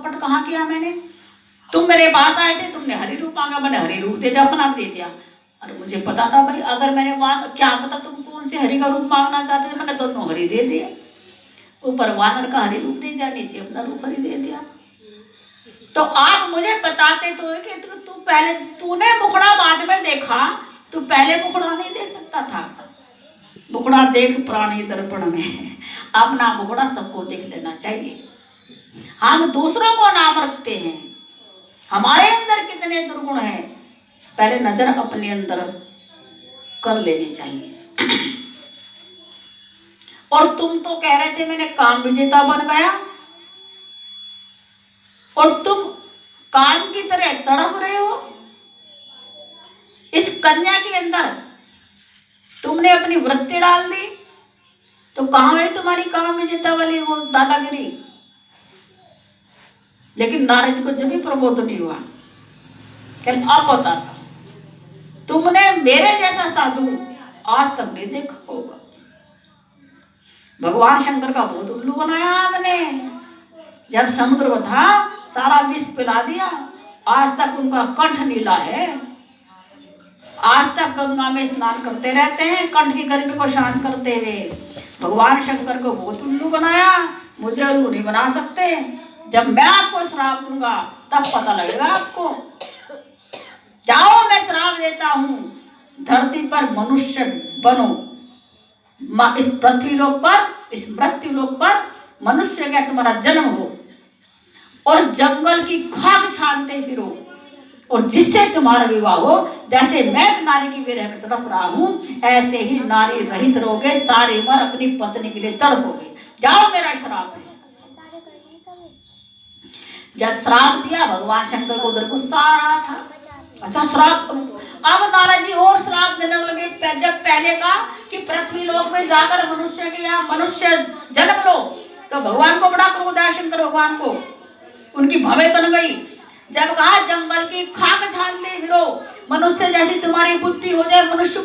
कपट कहाँ किया मैंने? तुम मेरे पास आए थे, तुमने हरि रूप मांगा, मैंने हरि रूप दे दिया, अपना आप दे दिया। और मुझे पता था भाई, अगर मैंने क्या पता तुम कौन से हरि का रूप मांगना चाहते थे, मैंने दोनों हरि दे दिए। ऊपर वानर का हरि रूप दे दिया, नीचे अपना रूप हरि दे दिया। तो आप मुझे बताते तो है कि तूने मुखड़ा बाद में देखा, तू पहले मुखड़ा नहीं देख सकता था? मुखड़ा देख प्राणी दर्पण में, अपना मुखड़ा सबको देख लेना चाहिए। हम दूसरों को नाम रखते हैं, हमारे अंदर कितने दुर्गुण हैं, पहले नजर अपने अंदर कर लेनी चाहिए। और तुम तो कह रहे थे मैंने काम विजेता बन गया, और तुम काम की तरह तड़प रहे हो। इस कन्या के अंदर तुमने अपनी वृत्ति डाल दी, तो कहां गई तुम्हारी काम विजेता वाली वो दादागिरी? लेकिन नारद जी को जब भी प्रबोध नहीं हुआ, अब बता, तुमने मेरे जैसा साधु आज तक नहीं देखा होगा। भगवान शंकर का बहुत उल्लू बनाया आपने। जब समुद्र में था सारा विष पिला दिया, आज तक उनका कंठ नीला है। आज तक गंगा में स्नान करते रहते हैं कंठ की गर्मी को शांत करते हुए। भगवान शंकर को बहुत उल्लू बनाया, मुझे उल्लू नहीं बना सकते। जब मैं आपको श्राप दूंगा तब पता लगेगा आपको। जाओ, मैं श्राप देता हूं, धरती पर मनुष्य बनो, इस पृथ्वी लोक पर, इस मृत्यु लोक पर मनुष्य का तुम्हारा जन्म हो, और जंगल की खाक छानते फिरो, और जिससे तुम्हारा विवाह हो। जैसे मैं नारी की विरह में तड़प रहा हूं, ऐसे ही नारी रहित रहोगे, सारी उम्र अपनी पत्नी के लिए तड़पोगे। जाओ, मेरा श्राप है। जब श्राप दिया, भगवान शंकर को उधर गुस्सा आ रहा था। अच्छा, श्राप, अब नारद जी और श्राप देने लगे। जब पहले कहा कि पृथ्वी लोक में जाकर मनुष्य के यहाँ मनुष्य जन्म लो, तो भगवान को बड़ा क्रोध आया, शंकर भगवान को, उनकी भवें तन गई। जब कहा जंगल की खाक छानते फिरो, मनुष्य जैसी तुम्हारी बुद्धि हो जाए, मनुष्य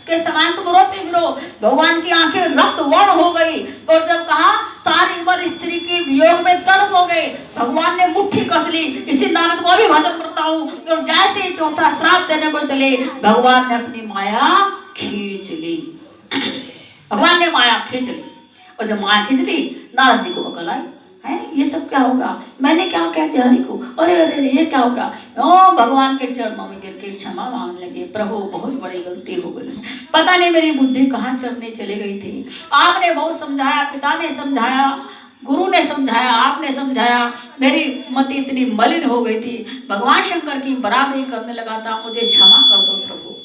के समान तुम रोते फिरो, भगवान की आंखें रक्त वर्ण हो गई। और जब कहा सारी उम्र स्त्री के वियोग में तड़प हो गए, भगवान ने मुट्ठी कस ली। इसी नारद को भी भाषण करता हूँ। और जैसे ही चौथा श्राप देने को चले, भगवान ने अपनी माया खींच ली। भगवान ने माया खींच ली, और जब माया खींच ली, नारद जी को अकल आई, है ये सब क्या होगा, मैंने क्या कहते हरि को, अरे अरे अरे ये क्या होगा। ओ भगवान के चरणों में गिर के क्षमा मांग लगे, प्रभु बहुत बड़ी गलती हो गई, पता नहीं मेरी बुद्धि कहाँ चलने चली गई थी। आपने बहुत समझाया, पिता ने समझाया, गुरु ने समझाया, आपने समझाया, मेरी मति इतनी मलिन हो गई थी, भगवान शंकर की बराबरी करने लगा था, मुझे क्षमा कर दो प्रभु।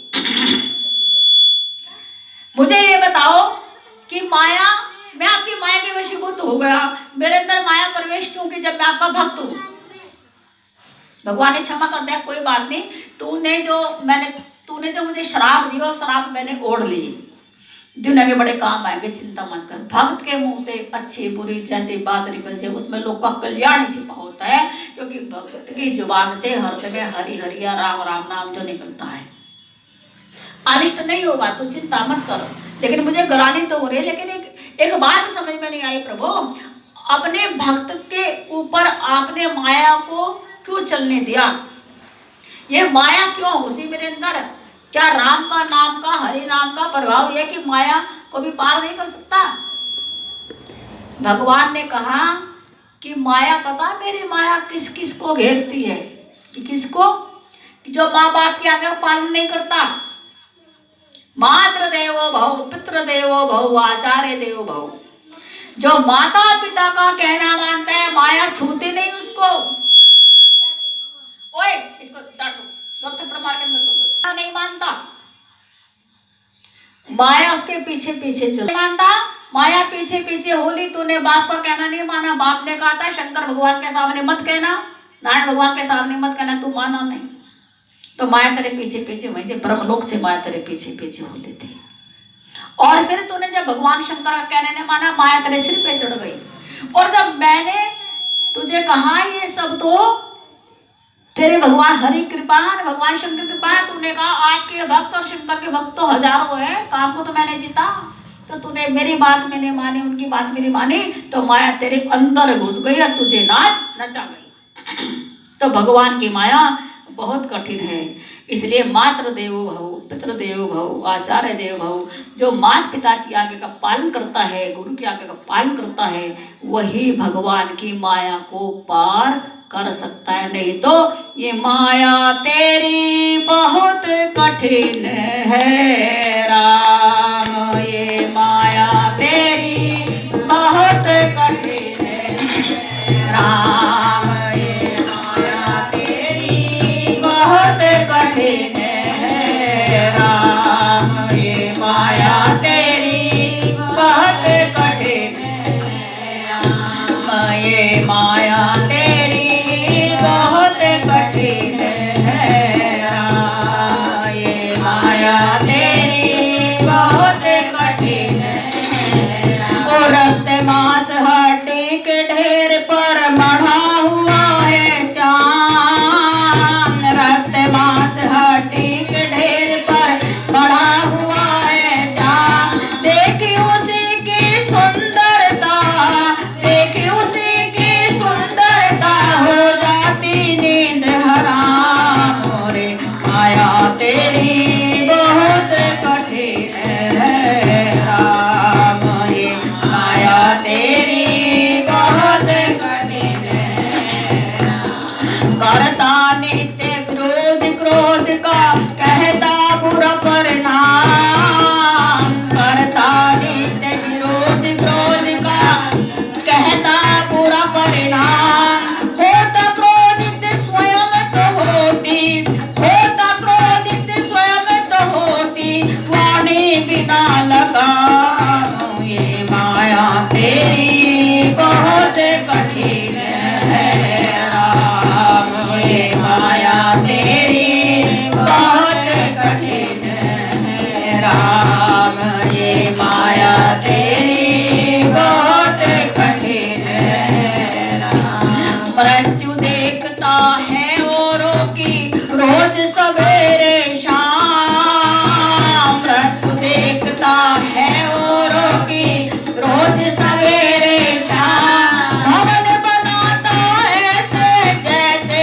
मुझे ये बताओ कि माया, मैं आपकी माया के वशीभूत हो गया, मेरे अंदर माया प्रवेश क्यों की जब मैं आपका भक्त हूं? भगवान ने क्षमा कर दिया, कोई बात नहीं, तूने जो मुझे श्राप दिया, श्राप मैंने ओढ़ ली, दुनिया के बड़े काम आएंगे, चिंता मत कर। भक्त के मुंह से अच्छी बुरी जैसी बात निकल जाए, उसमें लोग का कल्याण ही छिपा होता है, क्योंकि भक्त की जुबान से हर समय हरि हरिया राम राम नाम जो निकलता है, अनिष्ट नहीं होगा, तो चिंता मत करो। लेकिन मुझे गलानी तो हो रही है, लेकिन एक बात समझ में नहीं आई प्रभु, अपने भक्त के ऊपर आपने माया को क्यों चलने दिया? ये माया क्यों घुसी मेरे अंदर? क्या राम का नाम का, हरि नाम का प्रभाव ये कि माया को भी पार नहीं कर सकता? भगवान ने कहा कि माया, पता मेरी माया किस किस को घेरती है, कि किसको? जो माँ बाप की आज्ञा पालन नहीं करता, मातृ देवो भव, पितृ देवो भव, आचार्य देवो भव। जो माता पिता का कहना मानता है, माया छूती नहीं उसको। ओए, इसको डांटो, दो थप्पड़ मार के अंदर कर दो। नहीं मानता, माया उसके पीछे पीछे चल मानता, माया पीछे पीछे होली। तूने बाप का कहना नहीं माना, बाप ने कहा था शंकर भगवान के सामने मत कहना, नारायण भगवान के सामने मत कहना, तू माना नहीं, तो माया तेरे पीछे पीछे, वहीं से ब्रह्मलोक से माया तेरे पीछे पीछे हो लेती। और फिर तूने जब भगवान शंकर का कहने नहीं माना, माया तेरे सिर पे चढ़ गई। और जब मैंने तुझे कहा ये सब तो तेरे भगवान हरि कृपा है, भगवान शंकर कृपा है, तूने कहा आपके भक्त और शंकर के भक्त तो हजारों हैं, काम को तो मैंने जीता, तो तूने मेरी बात मैंने मानी, उनकी बात मेरी मानी, तो माया तेरे अंदर घुस गई और तुझे नाच नचा गई। तो भगवान की माया बहुत कठिन है। इसलिए मातृ देवो भव, पितृदेवो भव, आचार्य देवो भव। जो माता पिता की आज्ञा का पालन करता है, गुरु की आज्ञा का पालन करता है, वही भगवान की माया को पार कर सकता है। नहीं तो ये माया तेरी बहुत कठिन है राम, ये माया तेरी बहुत कठिन है राम, ये माया तेरी बहुत कठिन है राम, ये माया तेरी बहुत कठिन है राम, ये माया तेरी बहुत कठिन है राम, ये माया तेरी बहुत कठिन है राम। रक्त मांस हड्डी के ढेर पर मढ़ा हुआ है चांद, रक्त मांस हड्डी के ढेर पर मढ़ा हुआ है चांद। देखी उसी की सुंदरता, देखी उसी की सुंदरता, हो जाती नींद हराम। रे माया तेरी बहुत कठिन है राम, ये माया तेरी बहुत कठिन है। करता नित्य क्रोध, क्रोध का कहता बुरा परिणाम, करता नित्य विरोध, क्रोध का कहता बुरा परिणाम। होता क्रोधित स्वयं तो होती, होता क्रोधित स्वयं तो होती, वाणी बिना लगाम। ये माया तेरी बहुत कठिन है राम, ये माया तेरी बहुत कठिन है राम, ये माया तेरी बहुत कठिन है राम। मृत्यु देखता है औरों की रोज सवेरे शाम, मृत्यु देखता है औरों की रोज सवेरे शाम। भवन बनाता ऐसे जैसे,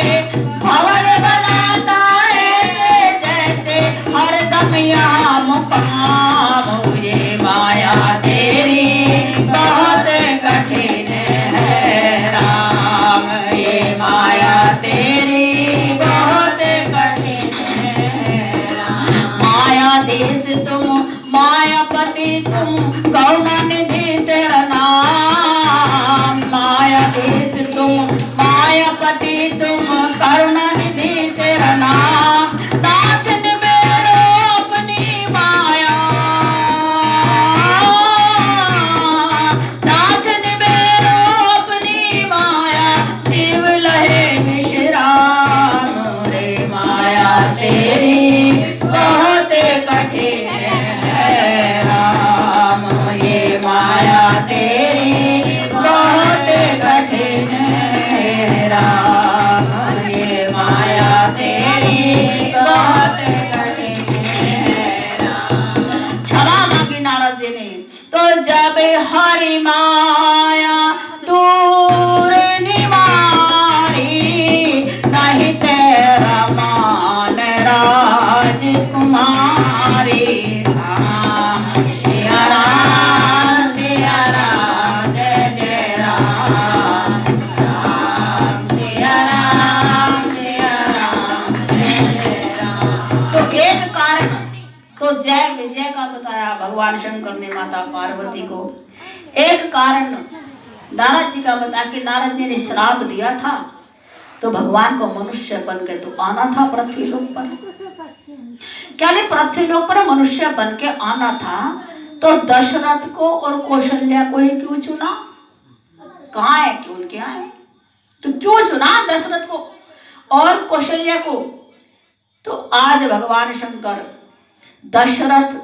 भवन बनाता ऐसे जैसे, हरदम यहाँ मुकाम। ये माया तेरी बहुत कठिन है राम, ये माया तेरी बहुत कठिन है राम। मायाधीश तुम, मायापति तुम, करुणानिधि तेरा नाम। मायाधीश तुम, मायापति तुम, करुणानिधि तेरा नाम। नाथ निबेरो अपनी माया, नाथ निबेरो अपनी माया, शिव लहे विश्राम। रे माया तेरी बहुत कठिन है राम, ये माया तेरी बहुत कठिन है राम, ये माया तेरी बहुत कठिन है राम। क्षमा मांगी नारद जी ने। तो जब हरि माया दूर निवारी, नहीं तेरा मान राजकुमारी। राम सिया राम, सिया राम, जय जय राम, राम सिया राम, सिया राम, जय जय राम। तो एक कारण तो जय विजय का बताया भगवान शंकर ने माता पार्वती को। एक कारण नारद जी का बताया कि नारद जी ने श्राप दिया था, तो भगवान को मनुष्य बन के तो आना था पृथ्वी लोक पर। क्या नहीं, पृथ्वी लोक पर मनुष्य बन के आना था, तो दशरथ को और कौशल्या को ही क्यों चुना? कहाँ है कि उनके यहाँ है, तो क्यों चुना दशरथ को और कौशल्या को? तो आज भगवान शंकर दशरथ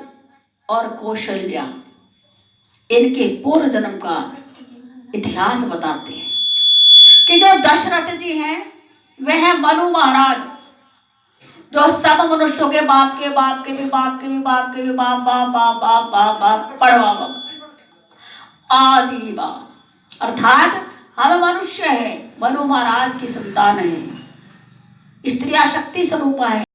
और कौशल्या इनके पूर्व जन्म का इतिहास बताते हैं कि जो दशरथ जी हैं वह है मनु महाराज, जो सब मनुष्यों के बाप के बाप के भी बाप के भी बाप के भी बाप बाप बाप बाप बाप बाप पड़वा बाप आदि बाप, अर्थात हम मनुष्य हैं, मनु महाराज की संतान है, स्त्रियां शक्ति स्वरूपा है।